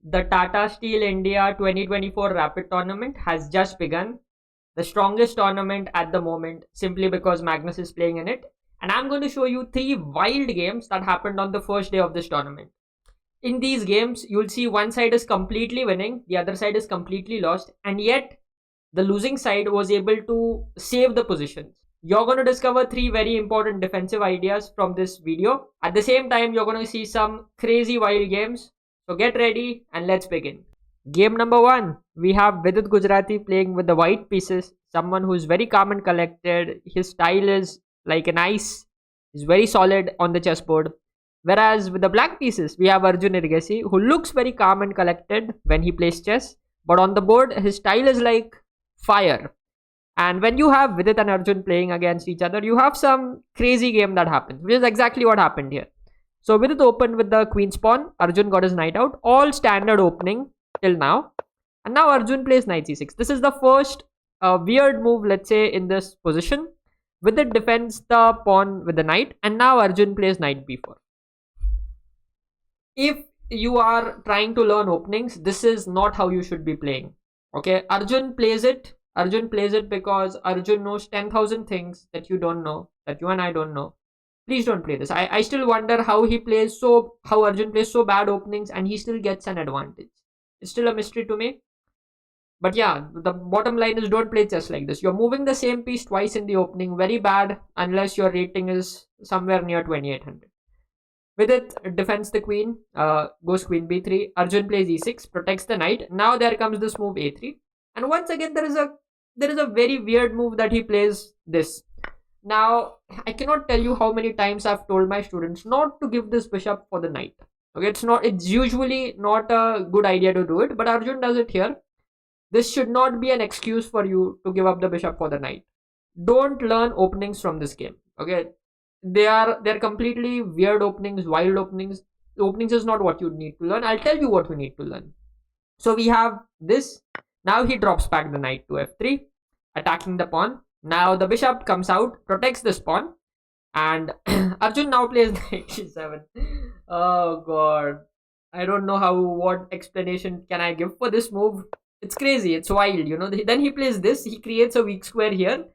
The Tata Steel India 2024 Rapid Tournament has just begun. The strongest tournament at the moment, simply because Magnus is playing in it. And I'm going to show you three wild games that happened on the first day of this tournament. In these games, you'll see one side is completely winning, the other side is completely lost, and yet the losing side was able to save the positions. You're going to discover three very important defensive ideas from this video. At the same time, you're going to see some crazy wild games. So get ready and let's begin. Game number one, we have Vidit Gujarati playing with the white pieces. Someone who's very calm and collected. His style is like an ice. He's very solid on the chessboard. Whereas with the black pieces, we have Arjun Irgesi, who looks very calm and collected when he plays chess. But on the board, his style is like fire. And when you have Vidit and Arjun playing against each other, you have some crazy game that happens, which is exactly what happened here. So Vidit opened with the queen's pawn, Arjun got his knight out, all standard opening till now. And now Arjun plays knight c6. This is the first weird move, let's say, in this position. Vidit defends the pawn with the knight, and now Arjun plays knight b4. If you are trying to learn openings, this is not how you should be playing. Okay, Arjun plays it because Arjun knows 10,000 things that you don't know, that you and I don't know. Please don't play this. I still wonder how Arjun plays so bad openings and he still gets an advantage. It's still a mystery to me. But yeah, the bottom line is don't play chess like this. You're moving the same piece twice in the opening. Very bad unless your rating is somewhere near 2800. Vidit defends the queen, goes queen b3. Arjun plays e6, protects the knight. Now there comes this move a3. And once again, there is a very weird move that he plays this. Now, I cannot tell you how many times I've told my students not to give this bishop for the knight. Okay, it's usually not a good idea to do it, but Arjun does it here. This should not be an excuse for you to give up the bishop for the knight. Don't learn openings from this game. Okay, they're completely weird openings, wild openings. Openings is not what you need to learn. I'll tell you what you need to learn. So we have this. Now he drops back the knight to f3, attacking the pawn. Now the bishop comes out, protects this pawn, and Arjun now plays knight e7. Oh god, I don't know what explanation can I give for this move. It's crazy, it's wild, you know. Then he plays this, he creates a weak square here,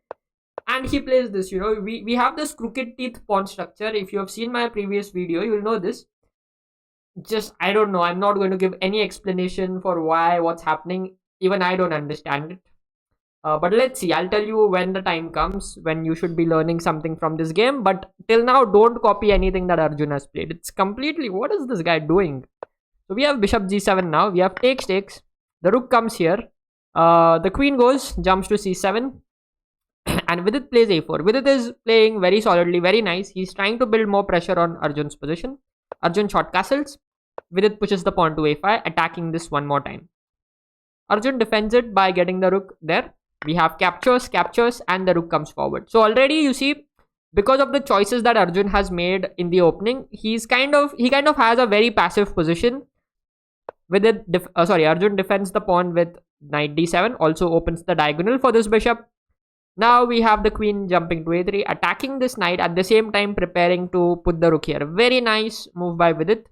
and he plays this, you know. We have this crooked teeth pawn structure. If you have seen my previous video, you'll know this. Just, I don't know, I'm not going to give any explanation for what's happening. Even I don't understand it. But let's see, I'll tell you when the time comes when you should be learning something from this game. But till now, don't copy anything that Arjun has played. It's completely, what is this guy doing? So we have bishop g7 now. We have takes. The rook comes here. The queen jumps to c7. And Vidit plays a4. Vidit is playing very solidly, very nice. He's trying to build more pressure on Arjun's position. Arjun short castles. Vidit pushes the pawn to a5, attacking this one more time. Arjun defends it by getting the rook there. We have captures, and the rook comes forward. So already you see, because of the choices that Arjun has made in the opening, he kind of has a very passive position. Arjun defends the pawn with knight d7, also opens the diagonal for this bishop. Now we have the queen jumping to a3, attacking this knight, at the same time preparing to put the rook here. Very nice move by Vidit.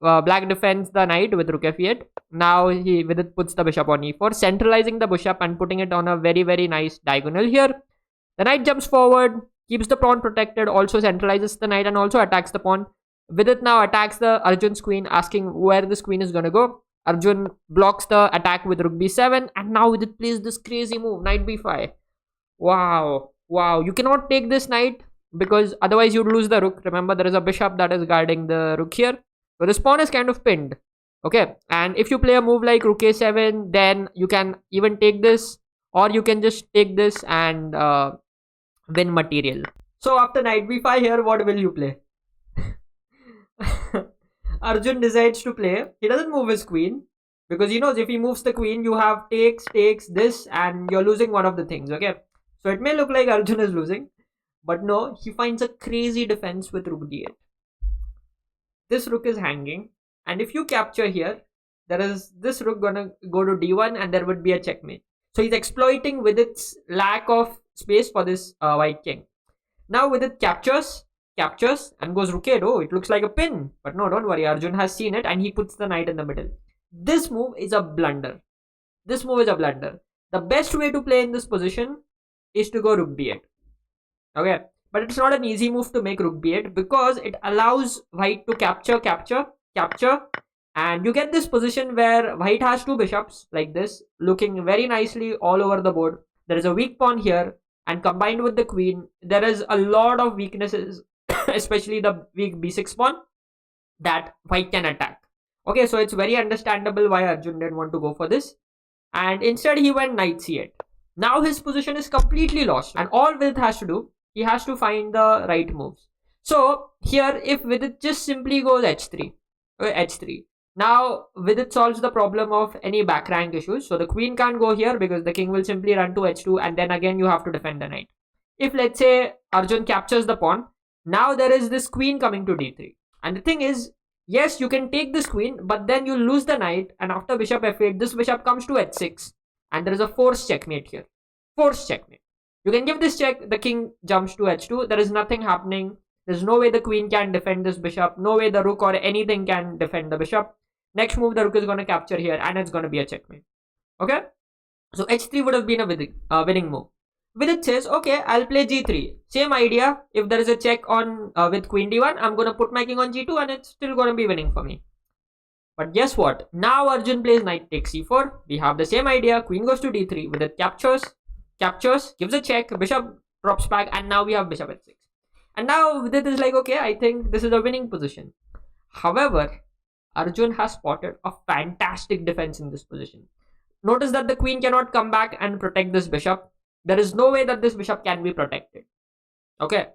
Black defends the knight with rook f8. Now Vidit puts the bishop on e4, centralizing the bishop and putting it on a very, very nice diagonal here. The knight jumps forward, keeps the pawn protected, also centralizes the knight and also attacks the pawn. Vidit now attacks the Arjun's queen, asking where this queen is going to go. Arjun blocks the attack with rook b7, and now Vidit plays this crazy move, knight b5. Wow, you cannot take this knight, because otherwise you'd lose the rook. Remember, there is a bishop that is guarding the rook here. So this pawn is kind of pinned. Okay, and if you play a move like rook a7, then you can even take this, or you can just take this and win material. So after knight b5 here, what will you play? Arjun decides to play. He doesn't move his queen, because he knows if he moves the queen, you have takes, this, and you're losing one of the things. Okay, so it may look like Arjun is losing, but no, he finds a crazy defense with rook d8. This rook is hanging, and if you capture here, there is this rook gonna go to d1, and there would be a checkmate. So he's exploiting with its lack of space for this white king. Now with it captures, captures and goes rook 8. Oh, it looks like a pin. But no, don't worry. Arjun has seen it and he puts the knight in the middle. This move is a blunder. This move is a blunder. The best way to play in this position is to go rook b8. Okay. But it's not an easy move to make rook b8 because it allows white to capture. And you get this position where white has two bishops like this, looking very nicely all over the board. There is a weak pawn here, and combined with the queen, there is a lot of weaknesses, especially the weak b6 pawn, that white can attack. Okay, so it's very understandable why Arjun didn't want to go for this. And instead he went knight c8. Now his position is completely lost, and all Vidit has to do, he has to find the right moves. So here, if Vidit just simply goes h3, now Vidit solves the problem of any back rank issues. So the queen can't go here because the king will simply run to h2, and then again you have to defend the knight. If let's say Arjun captures the pawn, now there is this queen coming to d3. And the thing is, yes, you can take this queen, but then you lose the knight, and after bishop f8, this bishop comes to h6, and there is a forced checkmate here. Forced checkmate. You can give this check, the king jumps to h2, there is nothing happening. There's no way the queen can defend this bishop, no way the rook or anything can defend the bishop. Next move, the rook is going to capture here, and it's going to be a checkmate. Okay? So h3 would have been a winning move. Vidit says, okay, I'll play g3. Same idea. If there is a check on with queen d1, I'm going to put my king on g2, and it's still going to be winning for me. But guess what? Now Arjun plays knight takes c4. We have the same idea. Queen goes to d3. Vidit captures, gives a check, bishop drops back, and now we have bishop h6. And now Vidit is like, okay, I think this is a winning position. However, Arjun has spotted a fantastic defense in this position. Notice that the queen cannot come back and protect this bishop. There is no way that this bishop can be protected. Okay.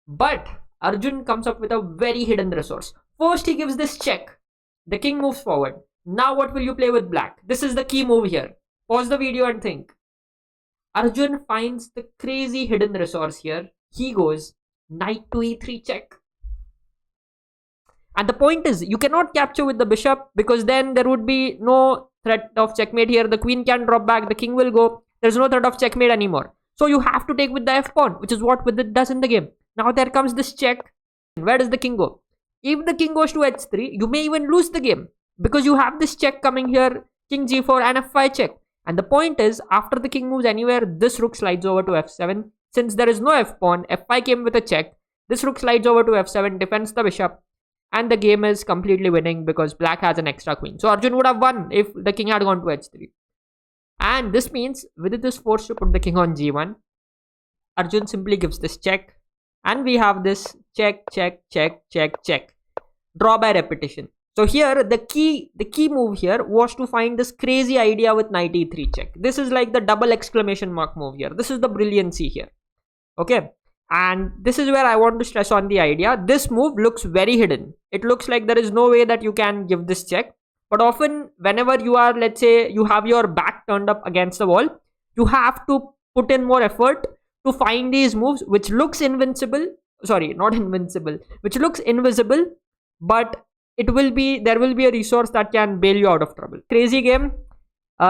But Arjun comes up with a very hidden resource. First, he gives this check. The king moves forward. Now what will you play with black? This is the key move here. Pause the video and think. Arjun finds the crazy hidden resource here. He goes knight to e3 check. And the point is, you cannot capture with the bishop because then there would be no threat of checkmate here. The queen can drop back, the king will go. There's no threat of checkmate anymore. So you have to take with the f pawn, which is what Vidit does in the game. Now there comes this check. Where does the king go? If the king goes to h3, you may even lose the game because you have this check coming here, king g4 and f5 check. And the point is, after the king moves anywhere, this rook slides over to f7. Since there is no f pawn, f5 came with a check. This rook slides over to f7, defends the bishop. And the game is completely winning because black has an extra queen. So Arjun would have won if the king had gone to h3. And this means Vidit is forced to put the king on g1. Arjun simply gives this check. And we have this check. Draw by repetition. So here, the key move here was to find this crazy idea with knight e3 check. This is like the double exclamation mark move here. This is the brilliancy here. Okay. And this is where I want to stress on the idea. This move looks very hidden. It looks like there is no way that you can give this check. But often, whenever you are, let's say, you have your back turned up against the wall, you have to put in more effort to find these moves, which looks invincible. Sorry, not invincible. Which looks invisible, but there will be a resource that can bail you out of trouble. Crazy game.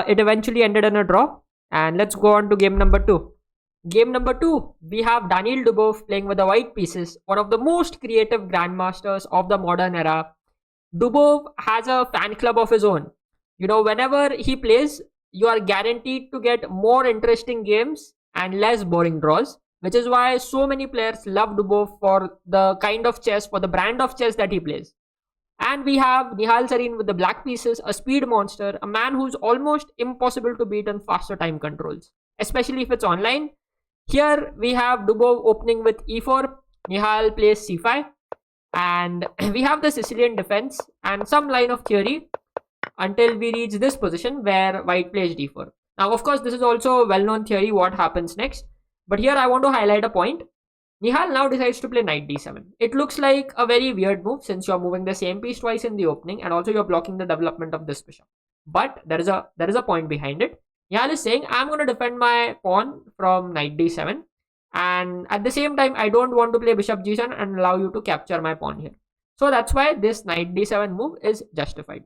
It eventually ended in a draw. And let's go on to game number 2. Game number 2, we have Daniil Dubov playing with the white pieces, one of the most creative grandmasters of the modern era. Dubov has a fan club of his own. You know, whenever he plays, you are guaranteed to get more interesting games and less boring draws, which is why so many players love Dubov for the kind of chess, for the brand of chess that he plays. And we have Nihal with the black pieces, a speed monster, a man who's almost impossible to beat in faster time controls, especially if it's online. Here we have Dubov opening with e4, Nihal plays c5, and we have the Sicilian defense and some line of theory until we reach this position where white plays d4. Now, of course, this is also well-known theory what happens next, but here I want to highlight a point. Nihal now decides to play knight d7. It looks like a very weird move since you're moving the same piece twice in the opening and also you're blocking the development of this bishop. But there is a point behind it. Nihal is saying, I'm going to defend my pawn from knight d7, and at the same time I don't want to play bishop g7 and allow you to capture my pawn here. So that's why this knight d7 move is justified.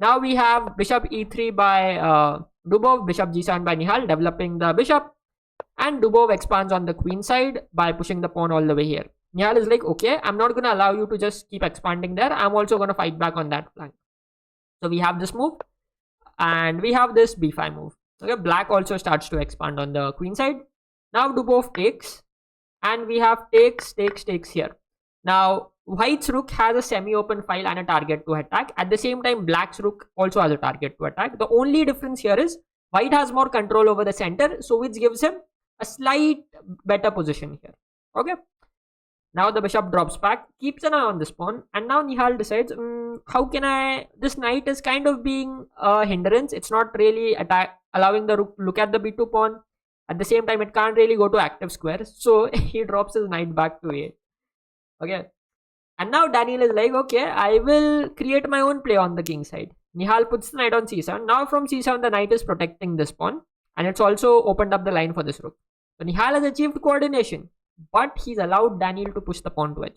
Now we have bishop e3 by Dubov, bishop g7 by Nihal, developing the bishop, and Dubov expands on the queen side by pushing the pawn all the way here. Nihal is like, okay, I'm not going to allow you to just keep expanding there. I'm also going to fight back on that flank. So we have this move and we have this b5 move. Okay, black also starts to expand on the queen side. Now Dubov takes and we have takes here. Now white's rook has a semi-open file and a target to attack. At the same time, black's rook also has a target to attack. The only difference here is white has more control over the center, so which gives him a slight better position here. Okay. Now the bishop drops back, keeps an eye on this pawn, and now Nihal decides, how can I... This knight is kind of being a hindrance. It's not really allowing the rook look at the b2 pawn. At the same time, it can't really go to active square. So he drops his knight back to a8. Okay. And now Daniel is like, okay, I will create my own play on the king side. Nihal puts the knight on c7. Now from c7, the knight is protecting this pawn. And it's also opened up the line for this rook. So Nihal has achieved coordination. But he's allowed Daniel to push the pawn to h5.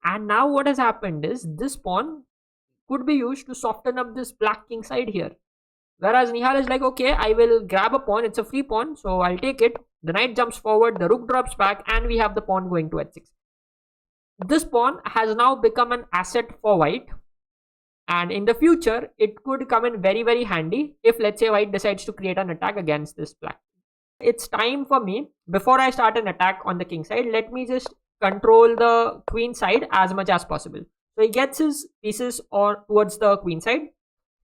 And now what has happened is this pawn could be used to soften up this black king side here. Whereas Nihal is like, okay, I will grab a pawn. It's a free pawn, so I'll take it. The knight jumps forward, the rook drops back, and we have the pawn going to h6. This pawn has now become an asset for white. And in the future, it could come in very, very handy if, let's say, white decides to create an attack against this black. It's time for me, before I start an attack on the king side, let me just control the queen side as much as possible. So he gets his pieces towards the queen side.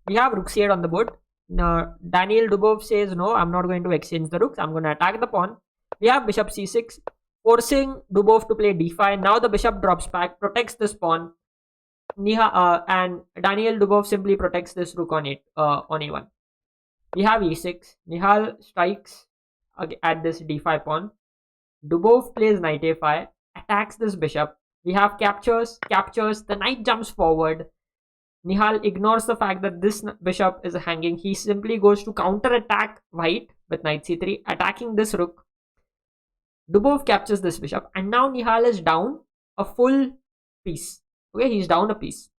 We have rook c8 on the board. Daniel Dubov says, no, I'm not going to exchange the rooks. I'm going to attack the pawn. We have bishop c6, forcing Dubov to play d5. Now the bishop drops back, protects this pawn. And Daniel Dubov simply protects this rook on a1. We have e6. Nihal strikes at this d5 pawn. Dubov plays knight a5, attacks this bishop. We have captures, the knight jumps forward. Nihal ignores the fact that this bishop is hanging. He simply goes to counter attack white with knight c3, attacking this rook. Dubov captures this bishop, and now Nihal is down a full piece. Okay, he's down a piece.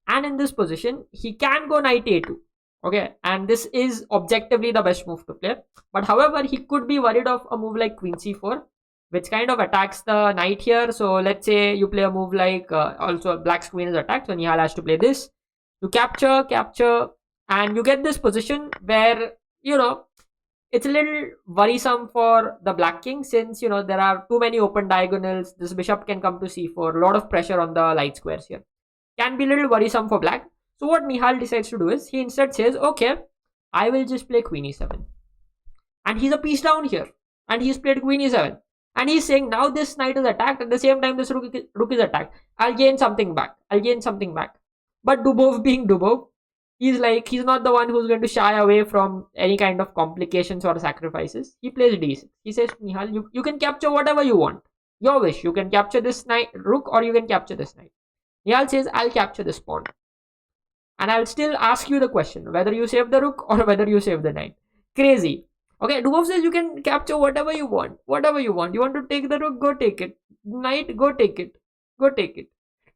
And in this position, he can go knight a2. Okay, and this is objectively the best move to play. But however, he could be worried of a move like queen c4, which kind of attacks the knight here. So let's say you play a move like also black's queen is attacked. So Nihal has to play this to capture, and you get this position where, it's a little worrisome for the black king, since, there are too many open diagonals. This bishop can come to c4, a lot of pressure on the light squares here. Can be a little worrisome for black. So what Nihal decides to do is, he instead says, okay, I will just play queen e7. And he's a piece down here. And he's played queen e7. And he's saying, now this knight is attacked. At the same time, this rook is attacked. I'll gain something back. But Dubov being Dubov, he's not the one who's going to shy away from any kind of complications or sacrifices. He plays d6. He says, Nihal, you can capture whatever you want. Your wish. You can capture this rook, or you can capture this knight. Nihal says, I'll capture this pawn. And I'll still ask you the question, whether you save the rook or whether you save the knight. Crazy. Okay, Dubov says you can capture whatever you want. You want to take the rook, go take it. Knight, go take it.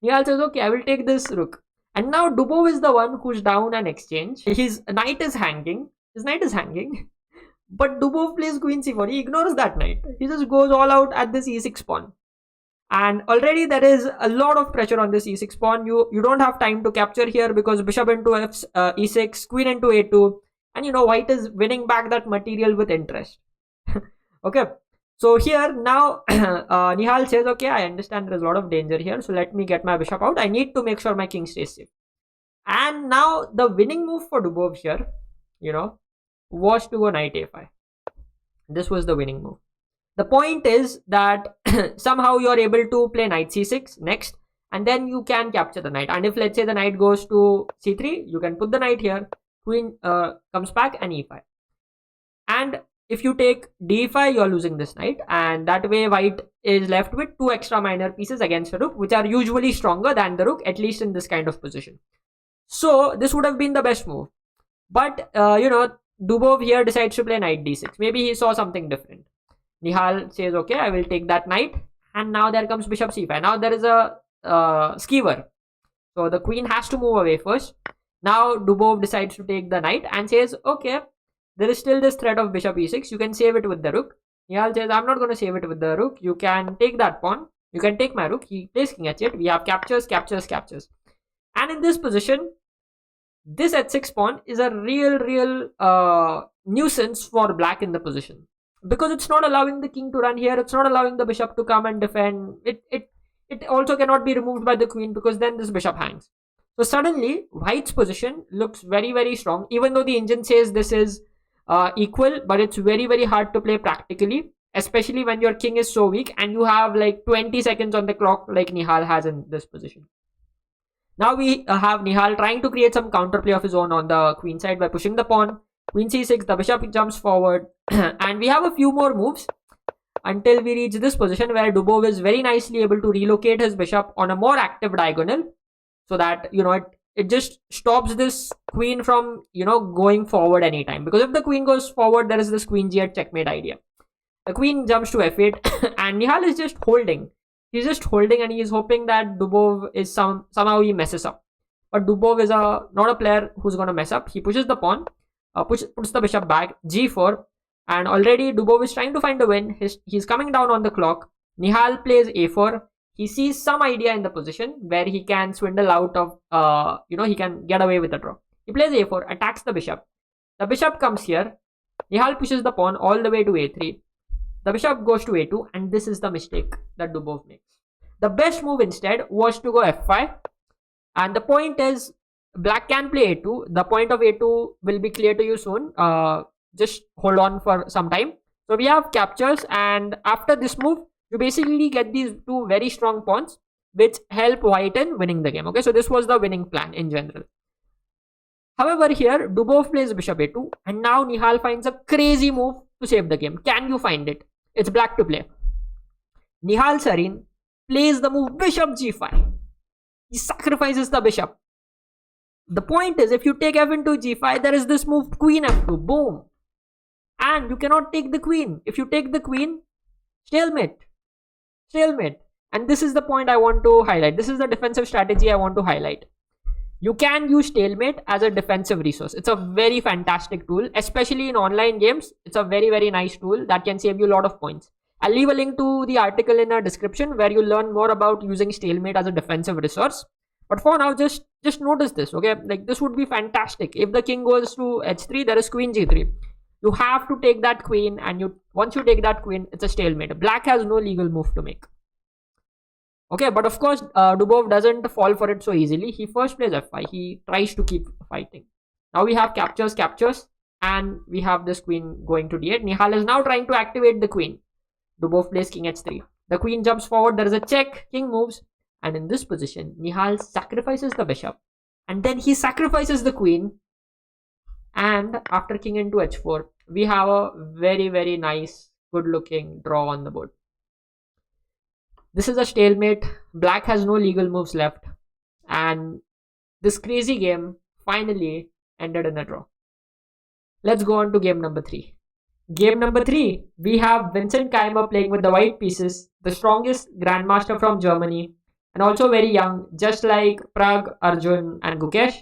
Nihal says, okay, I will take this rook. And now Dubov is the one who's down an exchange. His knight is hanging. But Dubov plays queen c4. He ignores that knight. He just goes all out at this e6 pawn. And already there is a lot of pressure on this e6 pawn. You don't have time to capture here, because bishop into e6, queen into a2. And white is winning back that material with interest. Okay. So here now Nihal says, okay, I understand there is a lot of danger here. So let me get my bishop out. I need to make sure my king stays safe. And now the winning move for Dubov here, was to go knight a5. This was the winning move. The point is that somehow you're able to play knight c6 next, and then you can capture the knight. And if, let's say, the knight goes to c3, you can put the knight here, queen comes back, and e5. And if you take d5, you're losing this knight, and that way white is left with 2 extra minor pieces against the rook, which are usually stronger than the rook, at least in this kind of position. So this would have been the best move. But, Dubov here decides to play knight d6. Maybe he saw something different. Nihal says, okay, I will take that knight. And now there comes bishop c5. Now there is a skewer. So the queen has to move away first. Now Dubov decides to take the knight and says, okay, there is still this threat of bishop e6. You can save it with the rook. Nihal says, I'm not going to save it with the rook. You can take that pawn. You can take my rook. He plays king h8. We have captures, captures, captures. And in this position, this h6 pawn is a real nuisance for black in the position. Because it's not allowing the king to run here. It's not allowing the bishop to come and defend. It also cannot be removed by the queen because then this bishop hangs. So suddenly, white's position looks very strong. Even though the engine says this is equal, but it's very hard to play practically, especially when your king is so weak and you have like 20 seconds on the clock like Nihal has in this position. Now we have Nihal trying to create some counterplay of his own on the queen side by pushing the pawn. Queen c6, the bishop jumps forward and we have a few more moves until we reach this position where Dubov is very nicely able to relocate his bishop on a more active diagonal so that, it just stops this queen from, going forward anytime. Because if the queen goes forward, there is this queen g8 checkmate idea. The queen jumps to f8 and Nihal is just holding. He's just holding and he's hoping that Dubov is somehow he messes up. But Dubov is not a player who's going to mess up. He pushes the pawn, puts the bishop back, g4. And already Dubov is trying to find a win. He's coming down on the clock. Nihal plays a4. He sees some idea in the position where he can swindle out of, he can get away with a draw. He plays a4, attacks the bishop. The bishop comes here. Nihal pushes the pawn all the way to a3. The bishop goes to a2, and this is the mistake that Dubov makes. The best move instead was to go f5. And the point is, black can play a2. The point of a2 will be clear to you soon. Just hold on for some time. So we have captures, and after this move, you basically get these two very strong pawns which help white in winning the game. Okay, so this was the winning plan in general. However, here Dubov plays bishop a2, and now Nihal finds a crazy move to save the game. Can you find it? It's black to play. Nihal Sarin plays the move bishop g5. He sacrifices the bishop. The point is, if you take f into g5, there is this move queen f2. Boom. And you cannot take the queen. If you take the queen, stalemate. And this is the point I want to highlight. This is the defensive strategy I want to highlight. You can use stalemate as a defensive resource. It's a very fantastic tool, especially in online games. It's a very nice tool that can save you a lot of points. I'll leave a link to the article in the description where you learn more about using stalemate as a defensive resource. But for now, just notice this, okay? Like, this would be fantastic. If the king goes to h3, there is queen g3. You have to take that queen, and once you take that queen, it's a stalemate. Black has no legal move to make. Okay, but of course, Dubov doesn't fall for it so easily. He first plays f5. He tries to keep fighting. Now we have captures, and we have this queen going to d8. Nihal is now trying to activate the queen. Dubov plays king h3. The queen jumps forward. There is a check. King moves. And in this position, Nihal sacrifices the bishop. And then he sacrifices the queen. And after king into h4, we have a very nice, good-looking draw on the board. This is a stalemate. Black has no legal moves left. And this crazy game finally ended in a draw. Let's go on to game number 3. Game number 3, we have Vincent Keymer playing with the white pieces, the strongest grandmaster from Germany, and also very young, just like Pragg, Arjun, and Gukesh.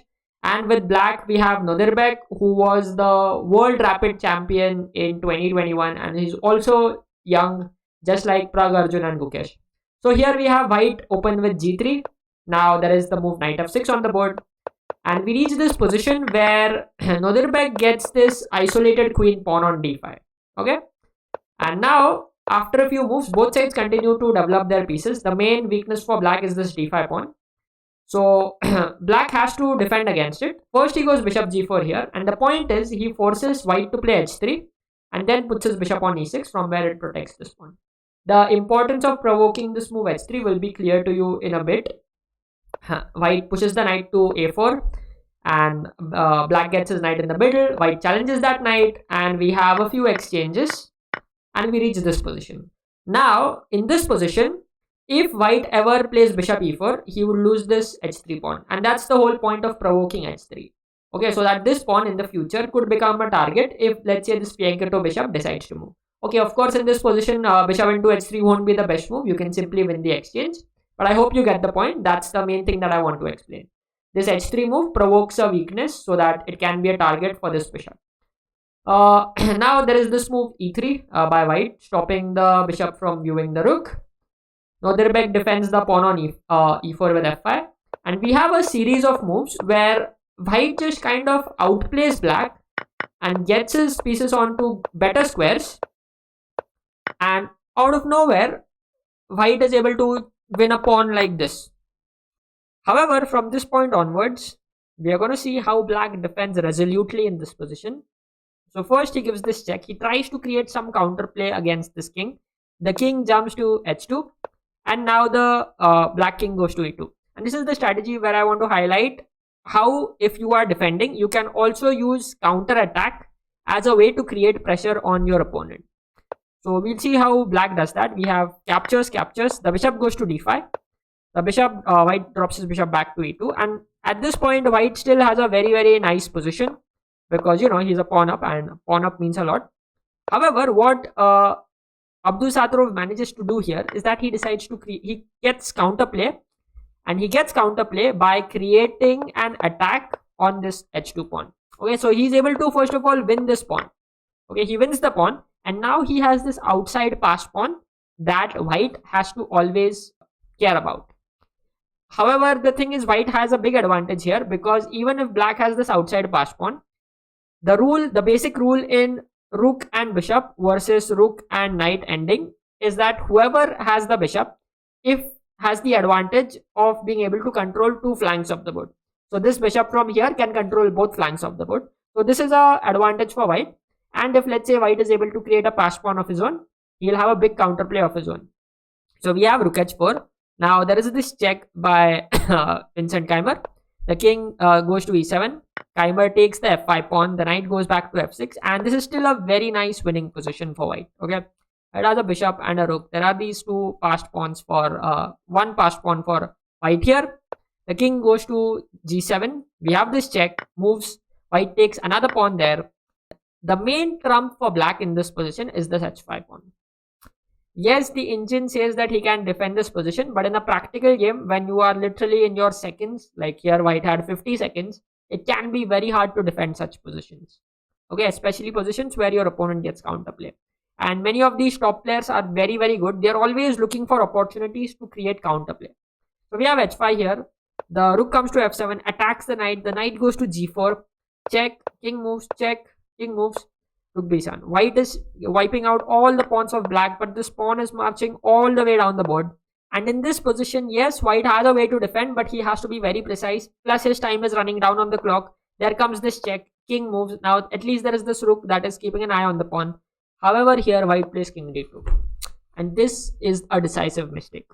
And with black, we have Nodirbek, who was the world rapid champion in 2021, and he's also young, just like Pragg, Arjun, and Gukesh. So here we have white open with g3. Now there is the move knight f6 on the board. And we reach this position where Nodirbek gets this isolated queen pawn on d5. Okay? And now, after a few moves, both sides continue to develop their pieces. The main weakness for black is this d5 pawn. So, black has to defend against it. First, he goes bishop g4 here. And the point is, he forces white to play h3. And then puts his bishop on e6 from where it protects this pawn. The importance of provoking this move h3 will be clear to you in a bit. White pushes the knight to a4. And black gets his knight in the middle. White challenges that knight. And we have a few exchanges. And we reach this position. Now, in this position, if white ever plays bishop e4, he would lose this h3 pawn. And that's the whole point of provoking h3. Okay, so that this pawn in the future could become a target if, let's say, this Piankato bishop decides to move. Okay, of course, in this position, bishop into h3 won't be the best move. You can simply win the exchange. But I hope you get the point. That's the main thing that I want to explain. This h3 move provokes a weakness so that it can be a target for this bishop. Now there is this move e3 by white, stopping the bishop from viewing the rook. Noderbek defends the pawn on e4 with f5. And we have a series of moves where white just kind of outplays black and gets his pieces onto better squares. And out of nowhere, white is able to win a pawn like this. However, from this point onwards, we are going to see how black defends resolutely in this position. So first he gives this check. He tries to create some counterplay against this king. The king jumps to h2. And now the black king goes to e2. And this is the strategy where I want to highlight how, if you are defending, you can also use counter attack as a way to create pressure on your opponent. So we'll see how black does that. We have captures. The bishop goes to d5. The bishop, white drops his bishop back to e2. And at this point, white still has a very nice position because, he's a pawn up, and pawn up means a lot. However, what Abdusattorov manages to do here is that he decides to he gets counterplay, and he gets counterplay by creating an attack on this h2 pawn. Okay, so he's able to first of all win this pawn. Okay, he wins the pawn, and now he has this outside passed pawn that white has to always care about. However, the thing is, white has a big advantage here because even if black has this outside passed pawn, the basic rule in rook and bishop versus rook and knight ending is that whoever has the bishop has the advantage of being able to control two flanks of the board. So this bishop from here can control both flanks of the board. So this is a advantage for white. And if, let's say, white is able to create a passed pawn of his own, he'll have a big counterplay of his own. So we have rook h4. Now there is this check by Vincent Keymer. The king goes to e7. Keymer takes the f5 pawn. The knight goes back to f6. And this is still a very nice winning position for white. Okay, it has a bishop and a rook. There are these two passed pawns for one passed pawn for white here. The king goes to g7. We have this check. Moves. White takes another pawn there. The main trump for black in this position is this h5 pawn. Yes, the engine says that he can defend this position, but in a practical game, when you are literally in your seconds, like here white had 50 seconds, it can be very hard to defend such positions. Okay, especially positions where your opponent gets counterplay. And many of these top players are very good. They're always looking for opportunities to create counterplay. So we have h5 here. The rook comes to f7, attacks the knight. The knight goes to g4. Check, king moves, check, king moves. Rook b7. White is wiping out all the pawns of black, but this pawn is marching all the way down the board. And in this position, yes, white has a way to defend, but he has to be very precise. Plus his time is running down on the clock. There comes this check. King moves. Now at least there is this rook that is keeping an eye on the pawn. However, here white plays king d2. And this is a decisive mistake.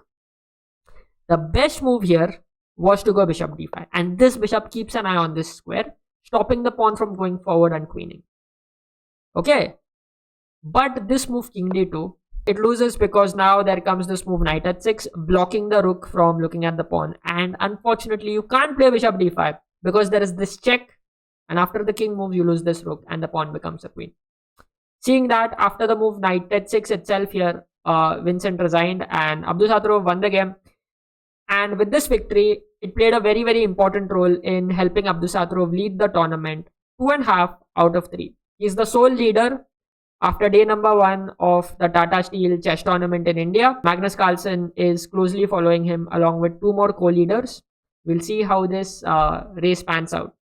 The best move here was to go bishop d5. And this bishop keeps an eye on this square, stopping the pawn from going forward and queening. Okay, but this move king d2, it loses because now there comes this move knight h6, blocking the rook from looking at the pawn. And unfortunately, you can't play bishop d5 because there is this check, and after the king moves, you lose this rook and the pawn becomes a queen. Seeing that, after the move knight h6 itself here, Vincent resigned and Abdusattorov won the game. And with this victory, it played a very important role in helping Abdusattorov lead the tournament 2.5 out of 3. He is the sole leader after day number 1 of the Tata Steel Chess Tournament in India. Magnus Carlsen is closely following him along with 2 more co-leaders. We'll see how this race pans out.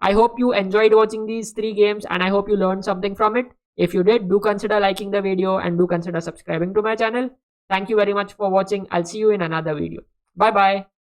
I hope you enjoyed watching these 3 games and I hope you learned something from it. If you did, do consider liking the video and do consider subscribing to my channel. Thank you very much for watching. I'll see you in another video. Bye bye.